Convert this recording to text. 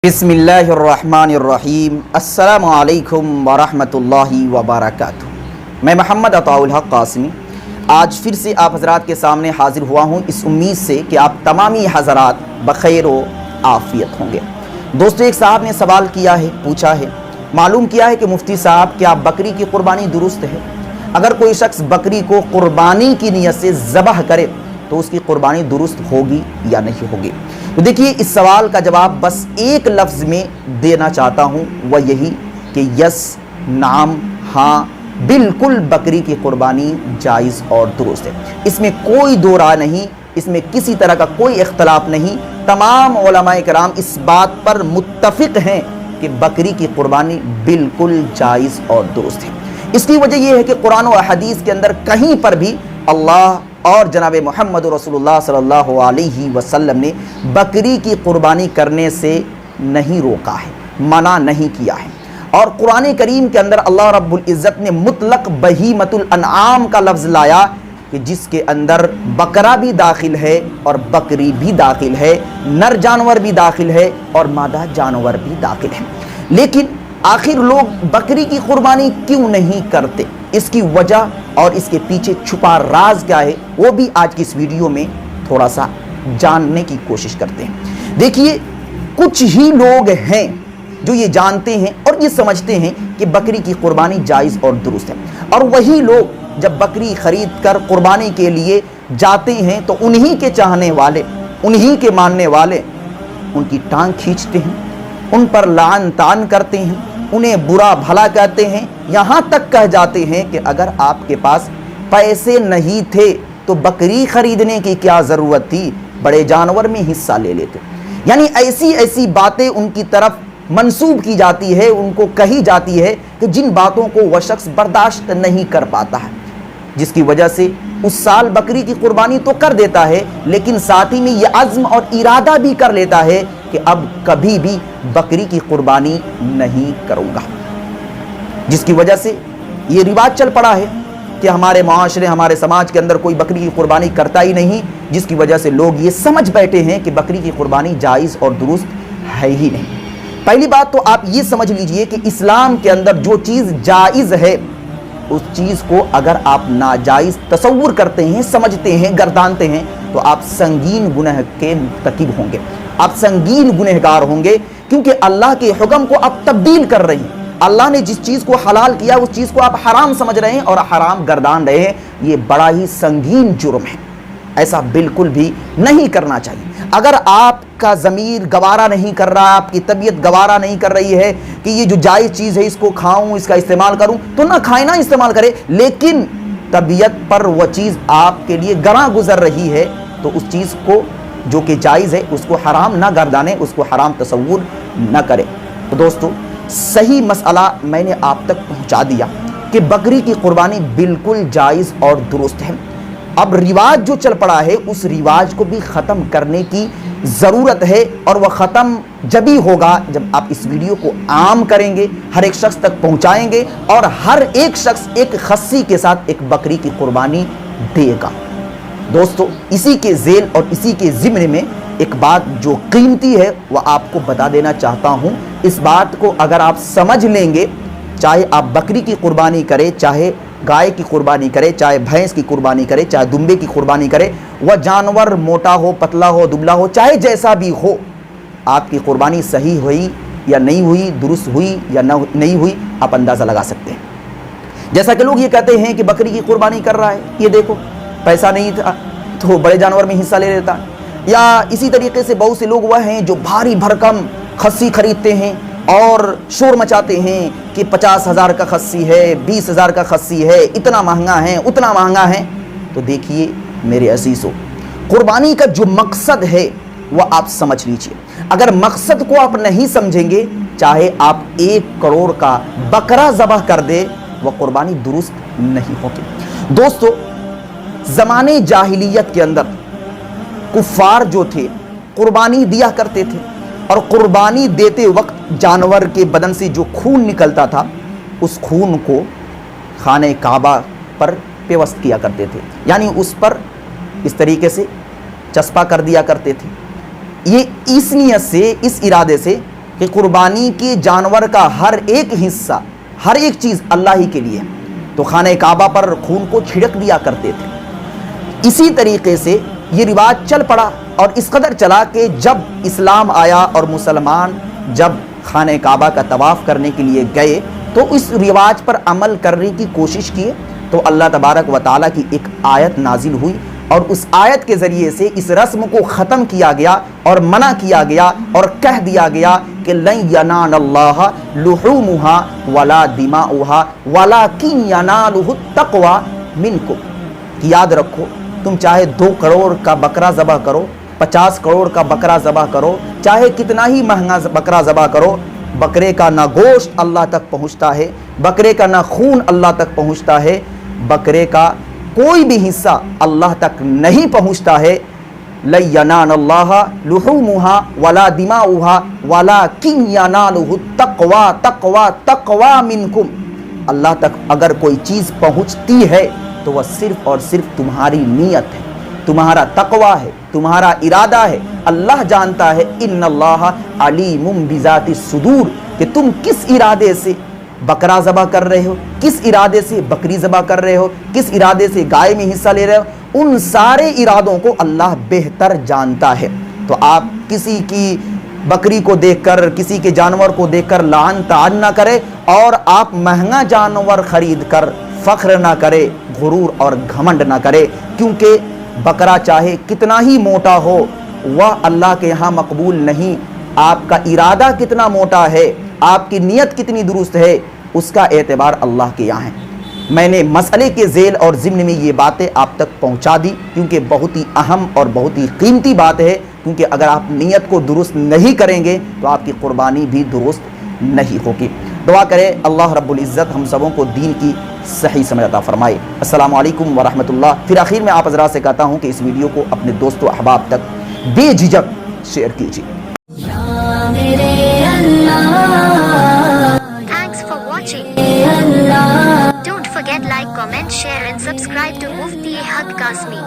बिस्मिल्लाहिर्रहमानिर्रहीम अस्सलामु अलैकुम वरहमतुल्लाहि वबरकातुहू। मैं मोहम्मद अताउल हक कासिमी आज फिर से आप हज़रात के सामने हाज़िर हुआ हूँ इस उम्मीद से कि आप तमामी हज़रात बख़ैर व आफ़ियत होंगे। दोस्तों, एक साहब ने सवाल किया है, पूछा है, मालूम किया है कि मुफ्ती साहब क्या बकरी की क़ुरबानी दुरुस्त है? अगर कोई शख्स बकरी को क़ुरबानी की नीयत से ज़बह करे तो उसकी क़ुरबानी दुरुस्त होगी या नहीं होगी? तो देखिए, इस सवाल का जवाब बस एक लफ्ज़ में देना चाहता हूँ, वह यही कि यस, नाम, हाँ, बिल्कुल बकरी की क़ुरबानी जायज़ और दुरुस्त है। इसमें कोई दो राय नहीं, इसमें किसी तरह का कोई इख्तलाफ नहीं। तमाम उलमाए किराम इस बात पर मुत्तफ़िक़ हैं कि बकरी की क़ुरबानी बिल्कुल जायज़ और दुरुस्त है। इसकी वजह यह है कि कुरान और हदीस के अंदर कहीं पर भी अल्लाह और जनाब मोहम्मद रसूलुल्लाह सल्लल्लाहु अलैहि वसल्लम ने बकरी की क़ुरबानी करने से नहीं रोका है, मना नहीं किया है। और कुरान करीम के अंदर अल्लाह रब्बुल इज़्ज़त ने मुतलक बहीमतुल अनआम का लफ्ज़ लाया कि जिसके अंदर बकरा भी दाखिल है और बकरी भी दाखिल है, नर जानवर भी दाखिल है और मादा जानवर भी दाखिल है। लेकिन आखिर लोग बकरी की क़ुरबानी क्यों नहीं करते? इसकी वजह और इसके पीछे छुपा राज क्या है, वो भी आज की इस वीडियो में थोड़ा सा जानने की कोशिश करते हैं। देखिए, कुछ ही लोग हैं जो ये जानते हैं और ये समझते हैं कि बकरी की क़ुरबानी जायज़ और दुरुस्त है, और वही लोग जब बकरी खरीद कर क़ुरबानी के लिए जाते हैं तो उन्हीं के चाहने वाले, उन्हीं के मानने वाले उनकी टांग खींचते हैं, उन पर लान तान करते हैं, उन्हें बुरा भला कहते हैं, यहाँ तक कह जाते हैं कि अगर आपके पास पैसे नहीं थे तो बकरी खरीदने की क्या ज़रूरत थी, बड़े जानवर में हिस्सा ले लेते। यानी ऐसी ऐसी बातें उनकी तरफ मंसूब की जाती है, उनको कही जाती है कि जिन बातों को वह शख्स बर्दाश्त नहीं कर पाता है, जिसकी वजह से उस साल बकरी की क़ुरबानी तो कर देता है, लेकिन साथ ही में ये अज़्म और इरादा भी कर लेता है कि अब कभी भी बकरी की क़ुरबानी नहीं करूँगा। जिसकी वजह से ये रिवाज चल पड़ा है कि हमारे माशरे, हमारे समाज के अंदर कोई बकरी की क़ुरबानी करता ही नहीं, जिसकी वजह से लोग ये समझ बैठे हैं कि बकरी की क़ुरबानी जायज़ और दुरुस्त है ही नहीं। पहली बात तो आप ये समझ लीजिए कि इस्लाम के अंदर जो चीज़ जायज़ है उस चीज़ को अगर आप नाजायज़ तसव्वुर करते हैं, समझते हैं, गर्दानते हैं, तो आप संगीन गुनाह के मुर्तकिब होंगे, आप संगीन गुनहगार होंगे, क्योंकि अल्लाह के हुक्म को आप तब्दील कर रहे हैं। अल्लाह ने जिस चीज़ को हलाल किया उस चीज़ को आप हराम समझ रहे हैं और हराम गर्दान रहे हैं। ये बड़ा ही संगीन जुर्म है, ऐसा बिल्कुल भी नहीं करना चाहिए। अगर आपका ज़मीर गवारा नहीं कर रहा, आपकी तबीयत गवारा नहीं कर रही है कि ये जो जायज़ चीज़ है इसको खाऊं, इसका इस्तेमाल करूं, तो ना खाएं, ना इस्तेमाल करें। लेकिन तबीयत पर वह चीज़ आपके लिए गरा गुजर रही है तो उस चीज़ को जो कि जायज़ है उसको हराम ना गर्दाने, उसको हराम तसव्वुर न करें। तो दोस्तों, सही मसला मैंने आप तक पहुँचा दिया कि बकरी की क़ुरबानी बिल्कुल जायज़ और दुरुस्त है। अब रिवाज जो चल पड़ा है उस रिवाज को भी ख़त्म करने की ज़रूरत है, और वह ख़त्म जब ही होगा जब आप इस वीडियो को आम करेंगे, हर एक शख्स तक पहुंचाएंगे और हर एक शख्स एक खस्सी के साथ एक बकरी की क़ुरबानी देगा। दोस्तों, इसी के ज़ेल और इसी के ज़िम्न में एक बात जो कीमती है वह आपको बता देना चाहता हूँ। इस बात को अगर आप समझ लेंगे, चाहे आप बकरी की क़ुरबानी करें, चाहे गाय की क़ुरबानी करे, चाहे भैंस की क़ुरबानी करे, चाहे दुम्बे की क़ुरबानी करे, वह जानवर मोटा हो, पतला हो, दुबला हो, चाहे जैसा भी हो, आपकी क़ुरबानी सही हुई या नहीं हुई, दुरुस्त हुई या नहीं हुई, आप अंदाज़ा लगा सकते हैं। जैसा कि लोग ये कहते हैं कि बकरी की क़ुरबानी कर रहा है, ये देखो पैसा नहीं था तो बड़े जानवर में हिस्सा ले लेता, या इसी तरीके से बहुत से लोग वह हैं जो भारी भरकम खस्सी खरीदते हैं और शोर मचाते हैं कि 50,000 का खस्सी है, 20,000 का खस्सी है, इतना महंगा है, उतना महंगा है। तो देखिए मेरे अज़ीज़ों, क़ुरबानी का जो मकसद है वह आप समझ लीजिए। अगर मकसद को आप नहीं समझेंगे, चाहे आप 1 करोड़ का बकरा ज़बह कर दे, वह क़ुरबानी दुरुस्त नहीं होगी। दोस्तों, ज़माने जाहिलियत के अंदर कुफ़ार जो थे क़ुरबानी दिया करते थे, और क़ुरबानी देते वक्त जानवर के बदन से जो खून निकलता था उस खून को खाने काबा पर पेवस्त किया करते थे, यानी उस पर इस तरीके से चस्पा कर दिया करते थे। ये इस नियत से, इस इरादे से کہ قربانی کے جانور کا ہر ایک حصہ، ہر ایک چیز اللہ ہی کے لیے ہے، تو خانہ کعبہ پر خون کو چھڑک دیا کرتے تھے۔ اسی طریقے سے یہ رواج چل پڑا اور اس قدر چلا کہ جب اسلام آیا اور مسلمان جب خانہ کعبہ کا طواف کرنے کے لیے گئے تو اس رواج پر عمل کرنے کی کوشش کیے، تو اللہ تبارک و تعالیٰ کی ایک آیت نازل ہوئی اور اس آیت کے ذریعے سے اس رسم کو ختم کیا گیا اور منع کیا گیا اور کہہ دیا گیا کہ لن ینال اللہ لحومها ولا دماؤها ولکن ینالہ التقوی منکم۔ یاد رکھو، تم چاہے 2 کروڑ کا بکرا ذبح کرو، 50 کروڑ کا بکرا ذبح کرو، چاہے کتنا ہی مہنگا بکرا ذبح کرو، بکرے کا نہ گوشت اللہ تک پہنچتا ہے، بکرے کا نہ خون اللہ تک پہنچتا ہے، بکرے کا کوئی بھی حصہ اللہ تک نہیں پہنچتا ہے۔ لن ینال اللہ لحومها ولا دماؤها ولکن ینالہ التقوی تقوی تقوی منکم۔ اللہ تک اگر کوئی چیز پہنچتی ہے تو وہ صرف اور صرف تمہاری نیت ہے، تمہارا تقوی ہے، تمہارا ارادہ ہے۔ اللہ جانتا ہے، ان اللہ علیم بذات الصدور، کہ تم کس ارادے سے بکرا ذبح کر رہے ہو، کس ارادے سے بکری ذبح کر رہے ہو، کس ارادے سے گائے میں حصہ لے رہے ہو، ان سارے ارادوں کو اللہ بہتر جانتا ہے۔ تو آپ کسی کی بکری کو دیکھ کر، کسی کے جانور کو دیکھ کر لعن طعن نہ کرے، اور آپ مہنگا جانور خرید کر فخر نہ کرے، غرور اور گھمنڈ نہ کرے، کیونکہ بکرا چاہے کتنا ہی موٹا ہو وہ اللہ کے ہاں مقبول نہیں۔ آپ کا ارادہ کتنا موٹا ہے، آپ کی نیت کتنی درست ہے، اس کا اعتبار اللہ کے یہاں ہے۔ میں نے مسئلے کے ذیل اور ضمن میں یہ باتیں آپ تک پہنچا دی کیونکہ بہت ہی اہم اور بہت ہی قیمتی بات ہے، کیونکہ اگر آپ نیت کو درست نہیں کریں گے تو آپ کی قربانی بھی درست نہیں ہوگی۔ دعا کرے اللہ رب العزت ہم سبوں کو دین کی صحیح سمجھ عطا فرمائے۔ السلام علیکم ورحمۃ اللہ۔ پھر آخر میں آپ حضرات سے کہتا ہوں کہ اس ویڈیو کو اپنے دوست و احباب تک بے جھجک شیئر کیجیے۔ Thanks for watching. Don't forget like, comment, share and subscribe to Mufti Haq Kasmi.